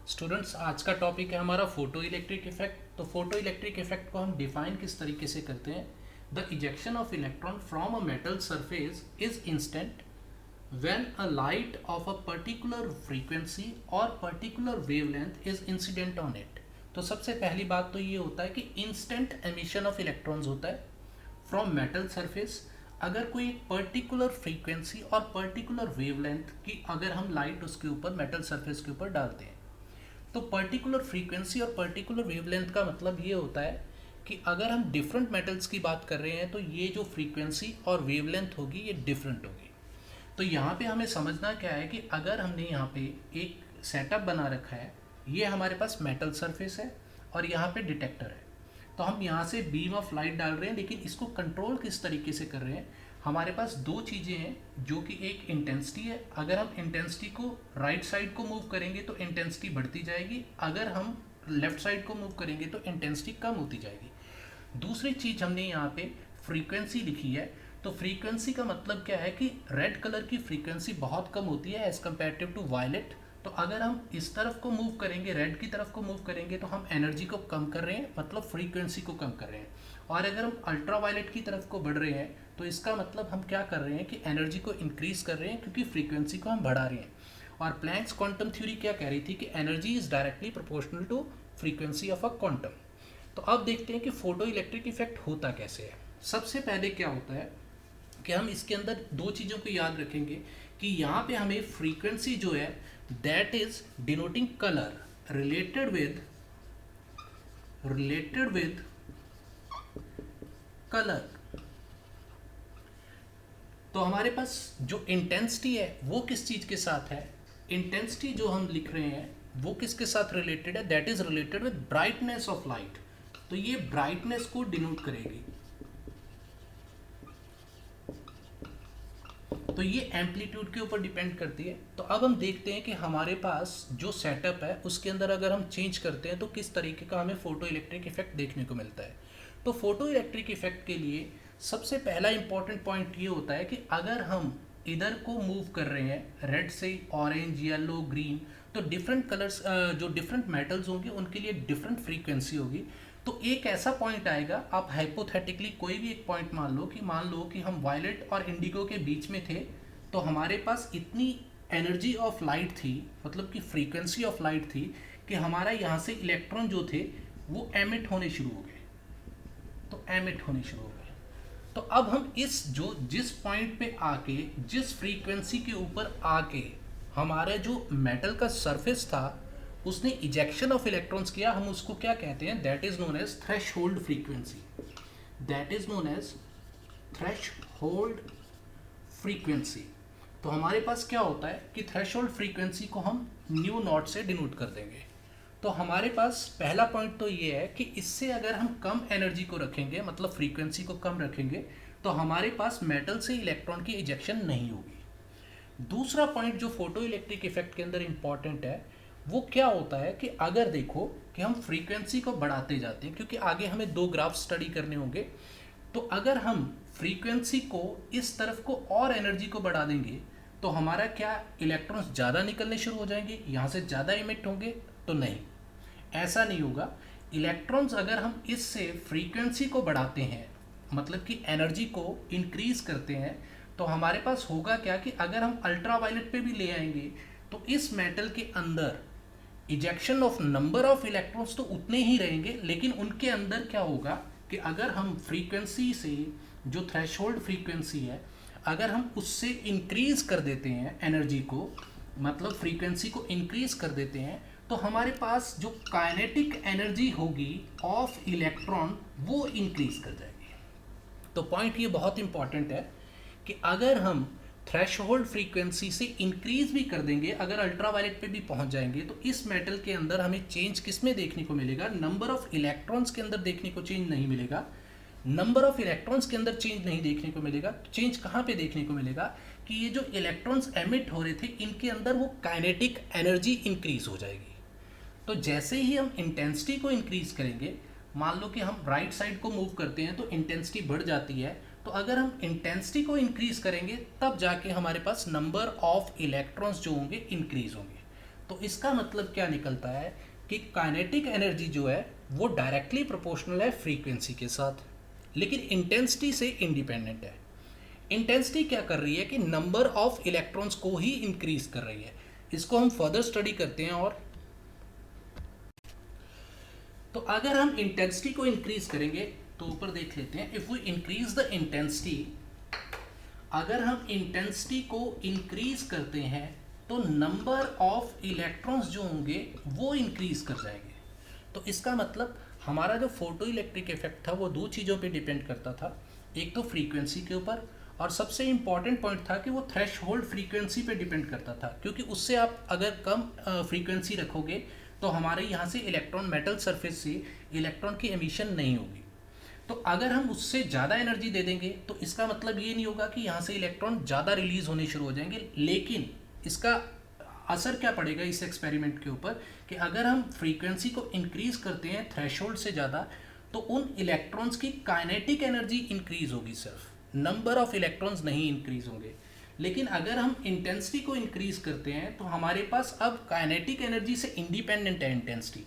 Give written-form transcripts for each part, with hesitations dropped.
Students, आज का topic है हमारा फोटो इलेक्ट्रिक इफेक्ट। तो फोटो इलेक्ट्रिक इफेक्ट को हम डिफाइन किस तरीके से करते हैं? The ejection of electron from a metal surface is instant when a light of a particular frequency or particular wavelength is incident on it। तो सबसे पहली बात तो ये होता है कि इंस्टेंट एमिशन ऑफ इलेक्ट्रॉन्स होता है फ्रॉम मेटल सरफेस। अगर कोई एक पर्टिकुलर फ्रीक्वेंसी और पर्टिकुलर वेवलेंथ की अगर हम लाइट उसके ऊपर मेटल सरफेस के ऊपर डालते हैं, तो पर्टिकुलर फ्रीक्वेंसी और पर्टिकुलर वेवलेंथ का मतलब ये होता है कि अगर हम डिफरेंट मेटल्स की बात कर रहे हैं तो ये जो फ्रीक्वेंसी और वेवलेंथ होगी ये डिफरेंट होगी। तो यहाँ पे हमें समझना क्या है कि अगर हमने यहाँ पे एक सेटअप बना रखा है, ये हमारे पास मेटल सरफेस है और यहाँ पे डिटेक्टर है, तो हम यहाँ से बीम ऑफ लाइट डाल रहे हैं, लेकिन इसको कंट्रोल किस तरीके से कर रहे हैं? हमारे पास दो चीज़ें हैं, जो कि एक इंटेंसिटी है। अगर हम इंटेंसिटी को राइट साइड को मूव करेंगे तो इंटेंसिटी बढ़ती जाएगी, अगर हम लेफ्ट साइड को मूव करेंगे तो इंटेंसिटी कम होती जाएगी। दूसरी चीज़ हमने यहाँ पे फ्रीक्वेंसी लिखी है। तो फ्रीक्वेंसी का मतलब क्या है कि रेड कलर की फ्रीक्वेंसी बहुत कम होती है एज़ कम्पेरेटिव टू वायलेट। तो अगर हम इस तरफ को मूव करेंगे, रेड की तरफ को मूव करेंगे, तो हम एनर्जी को कम कर रहे हैं, मतलब फ्रीक्वेंसी को कम कर रहे हैं। और अगर हम अल्ट्रा वायलेट की तरफ को बढ़ रहे हैं तो इसका मतलब हम क्या कर रहे हैं कि एनर्जी को इंक्रीज कर रहे हैं, क्योंकि फ्रीक्वेंसी को हम बढ़ा रहे हैं। और प्लैंक्स क्वांटम थ्योरी क्या कह रही थी कि energy is directly proportional to frequency of a quantum. तो अब देखते हैं कि फोटो इलेक्ट्रिक इफेक्ट होता कैसे है। सबसे पहले क्या होता है कि हम इसके अंदर दो चीज़ों को याद रखेंगे कि यहाँ पे हमें फ्रीक्वेंसी जो है that is denoting colour related with colour. तो हमारे पास जो इंटेंसिटी है वो किस चीज़ के साथ है? इंटेंसिटी जो हम लिख रहे हैं वो किसके साथ रिलेटेड है? That is related with brightness of light. तो ये ब्राइटनेस को डिनोट करेगी। तो ये एम्पलीट्यूड के ऊपर डिपेंड करती है। तो अब हम देखते हैं कि हमारे पास जो सेटअप है उसके अंदर अगर हम चेंज करते हैं तो किस तरीके का हमें फोटो इलेक्ट्रिक इफेक्ट देखने को मिलता है। तो फोटो इलेक्ट्रिक इफेक्ट के लिए सबसे पहला इंपॉर्टेंट पॉइंट ये होता है कि अगर हम इधर को मूव कर रहे हैं, रेड से ऑरेंज, येलो, ग्रीन, तो डिफरेंट कलर्स जो डिफरेंट मेटल्स होंगे उनके लिए डिफरेंट फ्रीक्वेंसी होगी। तो एक ऐसा पॉइंट आएगा, आप हाइपोथेटिकली कोई भी एक पॉइंट मान लो कि हम वायलेट और इंडिगो के बीच में थे, तो हमारे पास इतनी एनर्जी ऑफ लाइट थी, मतलब कि फ्रीक्वेंसी ऑफ लाइट थी, कि हमारा यहाँ से इलेक्ट्रॉन जो थे वो एमिट होने शुरू हो गए। तो एमिट होने शुरू हो गए। तो अब हम जिस पॉइंट पे आके, जिस फ्रीक्वेंसी के ऊपर आके हमारा जो मेटल का सरफेस था उसने इजेक्शन ऑफ इलेक्ट्रॉन्स किया, हम उसको क्या कहते हैं? That is known as threshold frequency. That is known as threshold frequency. तो हमारे पास क्या होता है कि थ्रेशहोल्ड फ्रीक्वेंसी को हम न्यू नॉट से डिनोट कर देंगे। तो हमारे पास पहला पॉइंट तो ये है कि इससे अगर हम कम एनर्जी को रखेंगे, मतलब फ्रीक्वेंसी को कम रखेंगे, तो हमारे पास मेटल से इलेक्ट्रॉन की इजेक्शन नहीं होगी। दूसरा पॉइंट जो फोटो इलेक्ट्रिक इफेक्ट के अंदर इंपॉर्टेंट है वो क्या होता है कि अगर देखो कि हम फ्रीक्वेंसी को बढ़ाते जाते हैं, क्योंकि आगे हमें दो ग्राफ स्टडी करने होंगे, तो अगर हम फ्रीक्वेंसी को इस तरफ को और एनर्जी को बढ़ा देंगे तो हमारा क्या, इलेक्ट्रॉन्स ज़्यादा निकलने शुरू हो जाएंगे, यहाँ से ज़्यादा इमिट होंगे? तो नहीं, ऐसा नहीं होगा। इलेक्ट्रॉन्स अगर हम इससे फ्रीक्वेंसी को बढ़ाते हैं, मतलब कि एनर्जी को इंक्रीज करते हैं, तो हमारे पास होगा क्या कि अगर हम अल्ट्रा वायलेट पे भी ले आएंगे तो इस मेटल के अंदर ejection of number of electrons तो उतने ही रहेंगे, लेकिन उनके अंदर क्या होगा कि अगर हम फ्रीक्वेंसी से, जो थ्रेशहोल्ड फ्रीक्वेंसी है, अगर हम उससे इंक्रीज कर देते हैं एनर्जी को, मतलब फ्रीक्वेंसी को इंक्रीज कर देते हैं, तो हमारे पास जो काइनेटिक एनर्जी होगी ऑफ इलेक्ट्रॉन वो इंक्रीज कर जाएगी। तो पॉइंट ये बहुत इंपॉर्टेंट है कि अगर हम थ्रेशहोल्ड फ्रीक्वेंसी से इंक्रीज भी कर देंगे, अगर अल्ट्रा वायलेट पे भी पहुंच जाएंगे, तो इस मेटल के अंदर हमें चेंज किस में देखने को मिलेगा? नंबर ऑफ इलेक्ट्रॉन्स के अंदर देखने को चेंज नहीं मिलेगा। नंबर ऑफ इलेक्ट्रॉन्स के अंदर चेंज नहीं देखने को मिलेगा। चेंज कहाँ पे देखने को मिलेगा कि ये जो इलेक्ट्रॉन्स एमिट हो रहे थे इनके अंदर वो काइनेटिक एनर्जी इंक्रीज हो जाएगी। तो जैसे ही हम इंटेंसिटी को इंक्रीज करेंगे, मान लो कि हम राइट साइड को मूव करते हैं तो इंटेंसिटी बढ़ जाती है, तो अगर हम इंटेंसिटी को इंक्रीज करेंगे तब जाके हमारे पास नंबर ऑफ इलेक्ट्रॉन्स जो होंगे इंक्रीज होंगे। तो इसका मतलब क्या निकलता है कि काइनेटिक एनर्जी जो है वो डायरेक्टली प्रोपोर्शनल है फ्रीक्वेंसी के साथ, लेकिन इंटेंसिटी से इंडिपेंडेंट है। इंटेंसिटी क्या कर रही है कि नंबर ऑफ इलेक्ट्रॉन्स को ही इंक्रीज कर रही है। इसको हम फर्दर स्टडी करते हैं। और तो अगर हम इंटेंसिटी को इंक्रीज करेंगे तो ऊपर देख लेते हैं, if we increase the intensity, अगर हम इंटेंसिटी को इंक्रीज करते हैं तो नंबर ऑफ इलेक्ट्रॉन्स जो होंगे वो इंक्रीज कर जाएंगे। तो इसका मतलब हमारा जो फोटो इलेक्ट्रिक इफेक्ट था वो दो चीज़ों पे डिपेंड करता था, एक तो फ्रीक्वेंसी के ऊपर, और सबसे इम्पॉर्टेंट पॉइंट था कि वो थ्रेशहोल्ड फ्रीक्वेंसी पे डिपेंड करता था, क्योंकि उससे आप अगर कम फ्रीक्वेंसी रखोगे तो हमारे यहाँ से इलेक्ट्रॉन मेटल सरफेस से इलेक्ट्रॉन की एमिशन नहीं होगी। तो अगर हम उससे ज़्यादा एनर्जी दे देंगे तो इसका मतलब ये नहीं होगा कि यहाँ से इलेक्ट्रॉन ज़्यादा रिलीज होने शुरू हो जाएंगे, लेकिन इसका असर क्या पड़ेगा इस एक्सपेरिमेंट के ऊपर कि अगर हम फ्रीक्वेंसी को इंक्रीज करते हैं थ्रेशोल्ड से ज़्यादा तो उन इलेक्ट्रॉन्स की काइनेटिक एनर्जी इंक्रीज होगी, सिर्फ नंबर ऑफ इलेक्ट्रॉन्स नहीं इंक्रीज होंगे। लेकिन अगर हम इंटेंसिटी को इंक्रीज करते हैं तो हमारे पास अब काइनेटिक एनर्जी से इंडिपेंडेंट है इंटेंसिटी।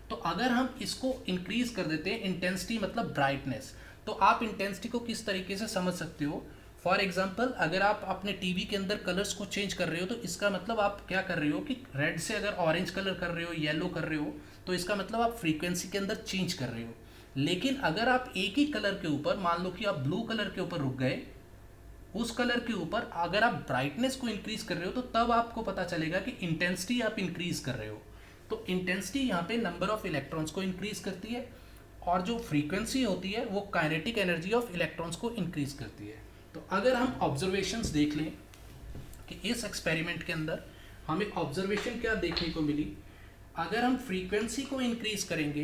तो अगर हम इसको इंक्रीज कर देते हैं, इंटेंसिटी मतलब ब्राइटनेस, तो आप इंटेंसिटी को किस तरीके से समझ सकते हो। फॉर एग्जाम्पल अगर आप अपने टीवी के अंदर कलर्स को चेंज कर रहे हो तो इसका मतलब आप क्या कर रहे हो कि रेड से अगर ऑरेंज कलर कर रहे हो, येलो कर रहे हो, तो इसका मतलब आप फ्रीक्वेंसी के अंदर चेंज कर रहे हो। लेकिन अगर आप एक ही कलर के ऊपर, मान लो कि आप ब्लू कलर के ऊपर रुक गए, उस कलर के ऊपर अगर आप ब्राइटनेस को इंक्रीज कर रहे हो तो तब आपको पता चलेगा कि इंटेंसिटी आप इंक्रीज कर रहे हो। तो इंटेंसिटी यहाँ पे नंबर ऑफ इलेक्ट्रॉन्स को इंक्रीज करती है, और जो फ्रीक्वेंसी होती है वो काइनेटिक एनर्जी ऑफ इलेक्ट्रॉन्स को इंक्रीज करती है। तो अगर हम ऑब्जर्वेशंस देख लें कि इस एक्सपेरिमेंट के अंदर हमें ऑब्जर्वेशन क्या देखने को मिली, अगर हम फ्रीक्वेंसी को इंक्रीज करेंगे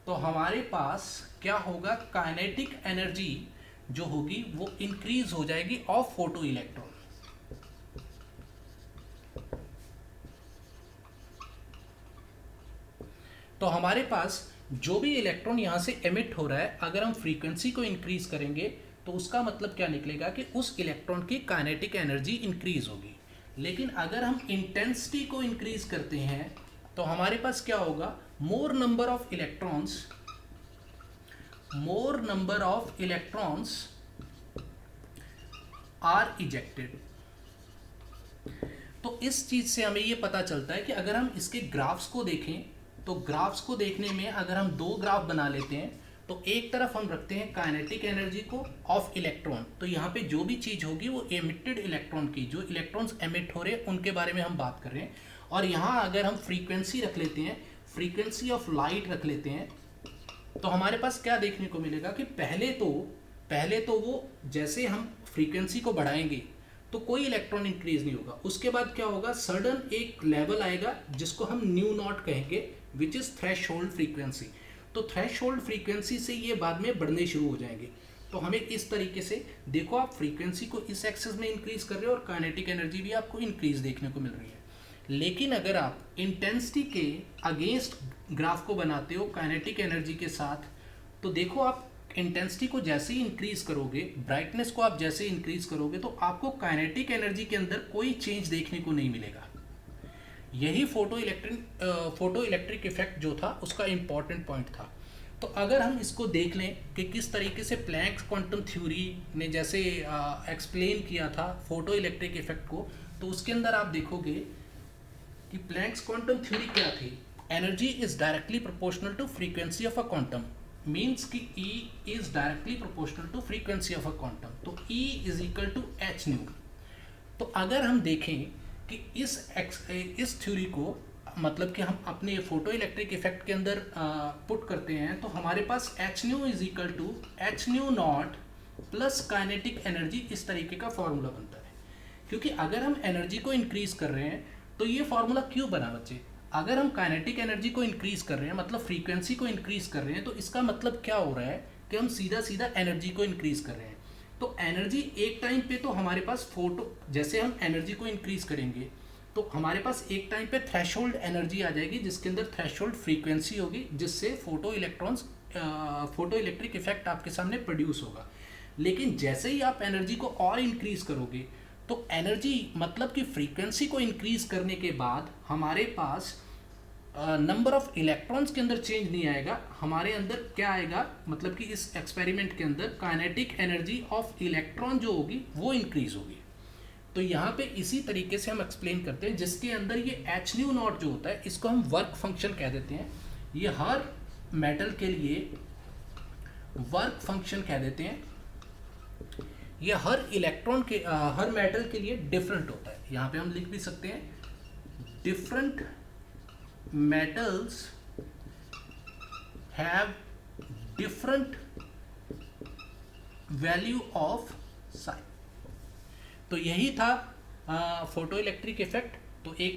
तो हमारे पास क्या होगा, काइनेटिक एनर्जी जो होगी वो इंक्रीज हो जाएगी ऑफ फोटो इलेक्ट्रॉन। तो हमारे पास जो भी इलेक्ट्रॉन यहां से एमिट हो रहा है, अगर हम फ्रीक्वेंसी को इंक्रीज करेंगे तो उसका मतलब क्या निकलेगा कि उस इलेक्ट्रॉन की काइनेटिक एनर्जी इंक्रीज होगी। लेकिन अगर हम इंटेंसिटी को इंक्रीज करते हैं तो हमारे पास क्या होगा, more number of electrons are ejected. तो इस चीज से हमें ये पता चलता है कि अगर हम इसके ग्राफ्स को देखें तो ग्राफ्स को देखने में अगर हम दो ग्राफ बना लेते हैं तो एक तरफ हम रखते हैं काइनेटिक एनर्जी को ऑफ इलेक्ट्रॉन, तो यहाँ पे जो भी चीज़ होगी वो एमिटेड इलेक्ट्रॉन की, जो इलेक्ट्रॉन्स एमिट हो रहे हैं उनके बारे में हम बात कर रहे हैं। और यहाँ अगर हम फ्रीक्वेंसी रख लेते हैं, फ्रीक्वेंसी ऑफ लाइट रख लेते हैं, तो हमारे पास क्या देखने को मिलेगा कि पहले तो वो जैसे हम फ्रीक्वेंसी को बढ़ाएंगे तो कोई इलेक्ट्रॉन इंक्रीज नहीं होगा, उसके बाद क्या होगा, सडन एक लेवल आएगा जिसको हम न्यू नॉट कहेंगे, विच इज थ्रेशहोल्ड फ्रीक्वेंसी। तो थ्रेशहोल्ड फ्रीक्वेंसी से ये बाद में बढ़ने शुरू हो जाएंगे। तो हमें इस तरीके से देखो, आप फ्रीक्वेंसी को इस एक्सेस में इंक्रीज कर रहे हो और काइनेटिक एनर्जी भी आपको इंक्रीज देखने को मिल रही है। लेकिन अगर आप इंटेंसिटी के अगेंस्ट ग्राफ को बनाते हो काइनेटिक एनर्जी के साथ, तो देखो आप इंटेंसिटी को जैसे ही इंक्रीज करोगे, ब्राइटनेस को आप जैसे इंक्रीज करोगे, तो आपको काइनेटिक एनर्जी के अंदर कोई चेंज देखने को नहीं मिलेगा। यही फोटो इलेक्ट्रिक इफेक्ट जो था उसका इंपॉर्टेंट पॉइंट था। तो अगर हम इसको देख लें कि किस तरीके से प्लैंक्स क्वांटम थ्योरी ने जैसे एक्सप्लेन किया था फोटो इलेक्ट्रिक इफेक्ट को, तो उसके अंदर आप देखोगे कि प्लैंक्स क्वांटम थ्योरी क्या थी, energy is directly proportional to frequency of a quantum, means कि E is directly proportional to frequency of a quantum, तो E is equal to H nu. तो अगर हम देखें कि इस थ्योरी को मतलब कि हम अपने फोटो इलेक्ट्रिक इफेक्ट के अंदर पुट करते हैं, तो हमारे पास H new is equal to H new not plus kinetic energy, इस तरीके का फॉर्मूला बनता है। क्योंकि अगर हम एनर्जी को इंक्रीज कर रहे हैं तो ये फॉर्मूला क्यों बना बच्चे, अगर हम काइनेटिक एनर्जी को इंक्रीज कर रहे हैं मतलब फ्रीक्वेंसी को इंक्रीज कर रहे हैं, तो इसका मतलब क्या हो रहा है कि हम सीधा सीधा एनर्जी को इंक्रीज कर रहे हैं। तो एनर्जी एक टाइम पे तो हमारे पास जैसे हम एनर्जी को इंक्रीज करेंगे तो हमारे पास एक टाइम पे थ्रेशोल्ड एनर्जी आ जाएगी जिसके अंदर थ्रेशोल्ड फ्रीक्वेंसी होगी, जिससे फोटो इलेक्ट्रिक इफेक्ट आपके सामने प्रोड्यूस होगा। लेकिन जैसे ही आप एनर्जी को और इंक्रीज करोगे तो एनर्जी मतलब कि फ्रीक्वेंसी को इंक्रीज करने के बाद हमारे पास नंबर ऑफ इलेक्ट्रॉन्स के अंदर चेंज नहीं आएगा, हमारे अंदर क्या आएगा, मतलब कि इस एक्सपेरिमेंट के अंदर काइनेटिक एनर्जी ऑफ इलेक्ट्रॉन जो होगी वो इंक्रीज होगी। तो यहाँ पे इसी तरीके से हम एक्सप्लेन करते हैं, जिसके अंदर ये एच न्यू नॉट जो होता है इसको हम वर्क फंक्शन कह देते हैं। ये हर मेटल के लिए वर्क फंक्शन कह देते हैं। ये हर इलेक्ट्रॉन के हर मेटल के लिए डिफरेंट होता है। यहाँ पे हम लिख भी सकते हैं different metals have different value of psi। तो यही था फोटो इलेक्ट्रिक इफेक्ट। तो एक